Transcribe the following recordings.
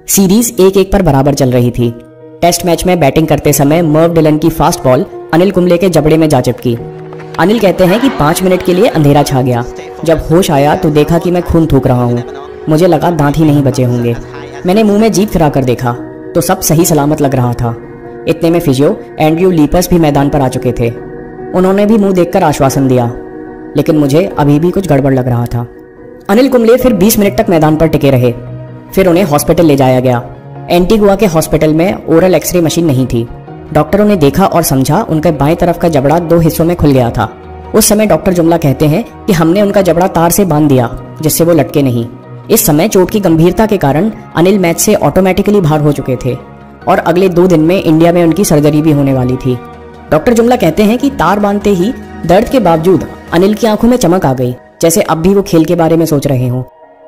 Series 1-1 पर बराबर चल रही थी। टेस्ट मैच में बैटिंग करते समय मर्व डिलन की फास्ट बॉल अनिल कुंबले के जबड़े में जा चिपकी। अनिल कहते हैं कि 5 मिनट के लिए अंधेरा छा गया। जब होश आया तो देखा कि मैं खून थूक रहा हूँ। मुझे लगा दांत ही नहीं बचे होंगे। मैंने मुंह में जीभ फिरा कर देखा तो सब सही सलामत लग रहा था। इतने में फिजियो एंड्रयू लीपर्स भी मैदान पर आ चुके थे। उन्होंने भी मुंह देखकर आश्वासन दिया, लेकिन मुझे अभी भी कुछ गड़बड़ लग रहा था। अनिल कुंबले फिर 20 मिनट तक मैदान पर टिके रहे। फिर उन्हें हॉस्पिटल ले जाया गया। एंटीगुआ के हॉस्पिटल में ओरल एक्सरे मशीन नहीं थी। डॉक्टरों ने देखा और समझा उनके बाएं तरफ का जबड़ा 2 हिस्सों में खुल गया था। उस समय डॉक्टर जुमला कहते हैं कि हमने उनका जबड़ा तार से बांध दिया जिससे वो लटके नहीं। इस समय चोट की गंभीरता के कारण अनिल मैच से ऑटोमेटिकली बाहर हो चुके थे और अगले 2 दिन में इंडिया में उनकी सर्जरी भी होने वाली थी। डॉक्टर जुमला कहते हैं कि तार बांधते ही दर्द के बावजूद अनिल की आंखों में चमक आ गई, जैसे अब भी वो खेल के बारे में सोच रहे हों।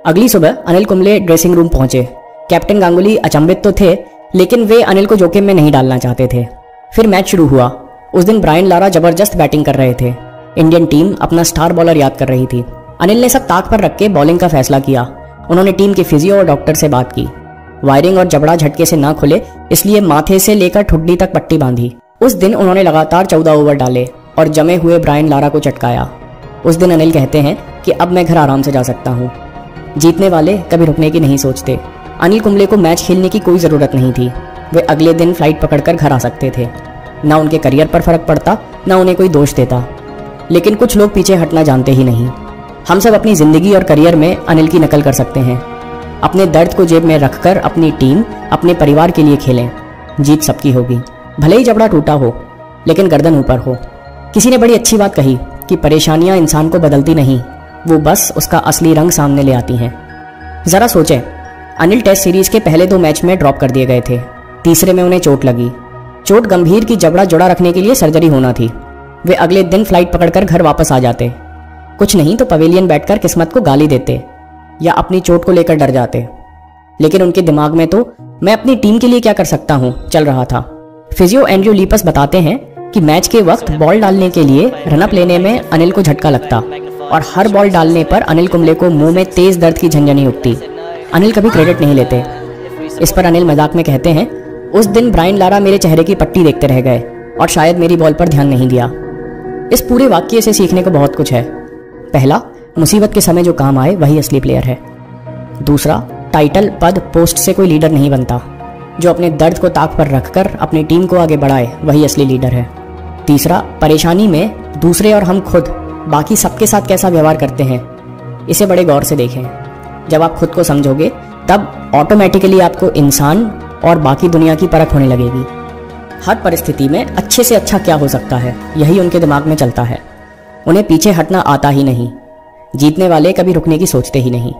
अगली सुबह अनिल कुंबले ड्रेसिंग रूम पहुंचे। कैप्टन गांगुली अचंभित तो थे, लेकिन वे अनिल को जोखिम में नहीं डालना चाहते थे। फिर मैच शुरू हुआ। उस दिन ब्रायन लारा जबरदस्त बैटिंग कर रहे थे। इंडियन टीम अपना स्टार बॉलर याद कर रही थी। अनिल ने सब ताक पर रख के बॉलिंग का फैसला किया। उन्होंने टीम के फिजियो और डॉक्टर से बात की। वायरिंग और जबड़ा झटके से ना खुले, इसलिए माथे से लेकर ठुड्डी तक पट्टी बांधी। उस दिन उन्होंने लगातार 14 ओवर डाले और जमे हुए ब्रायन लारा को चटकाया। उस दिन अनिल कहते हैं कि अब मैं घर आराम से जा सकता हूँ। जीतने वाले कभी रुकने की नहीं सोचते। अनिल कुंबले को मैच खेलने की कोई ज़रूरत नहीं थी। वे अगले दिन फ्लाइट पकड़कर घर आ सकते थे। ना उनके करियर पर फर्क पड़ता, ना उन्हें कोई दोष देता। लेकिन कुछ लोग पीछे हटना जानते ही नहीं। हम सब अपनी ज़िंदगी और करियर में अनिल की नकल कर सकते हैं। अपने दर्द को जेब में रखकर अपनी टीम, अपने परिवार के लिए खेलें। जीत सबकी होगी, भले ही जबड़ा टूटा हो, लेकिन गर्दन ऊपर हो। किसी ने बड़ी अच्छी बात कही कि परेशानियां इंसान को बदलती नहीं, वो बस उसका असली रंग सामने ले आती हैं। जरा सोचें, अनिल टेस्ट सीरीज के पहले 2 मैच में ड्रॉप कर दिए गए थे। तीसरे में उन्हें चोट लगी। चोट गंभीर की जबड़ा जुड़ा रखने के लिए सर्जरी होना थी। वे अगले दिन फ्लाइट पकड़कर घर वापस आ जाते। कुछ नहीं तो पवेलियन बैठकर किस्मत को गाली देते या अपनी चोट को लेकर डर जाते। लेकिन उनके दिमाग में तो मैं अपनी टीम के लिए क्या कर सकता हूँ चल रहा था। फिजियो एंड्रयू लीपर्स बताते हैं कि मैच के वक्त बॉल डालने के लिए रनअप लेने में अनिल को झटका लगता और हर बॉल डालने पर अनिल कुंबले को मुंह में तेज दर्द की झंझनी उठती। अनिल कभी क्रेडिट नहीं लेते। इस पर अनिल मजाक में कहते हैं, उस दिन ब्रायन लारा मेरे चेहरे की पट्टी देखते रह गए और शायद मेरी बॉल पर ध्यान नहीं दिया। इस पूरे वाक्य से सीखने को बहुत कुछ है। पहला, मुसीबत के समय जो काम आए वही असली प्लेयर है। दूसरा, टाइटल, पद, पोस्ट से कोई लीडर नहीं बनता। जो अपने दर्द को ताक पर रखकर अपनी टीम को आगे बढ़ाए वही असली लीडर है। तीसरा, परेशानी में दूसरे और हम खुद बाकी सबके साथ कैसा व्यवहार करते हैं, इसे बड़े गौर से देखें। जब आप खुद को समझोगे तब ऑटोमेटिकली आपको इंसान और बाकी दुनिया की परख होने लगेगी। हर परिस्थिति में अच्छे से अच्छा क्या हो सकता है, यही उनके दिमाग में चलता है। उन्हें पीछे हटना आता ही नहीं। जीतने वाले कभी रुकने की सोचते ही नहीं।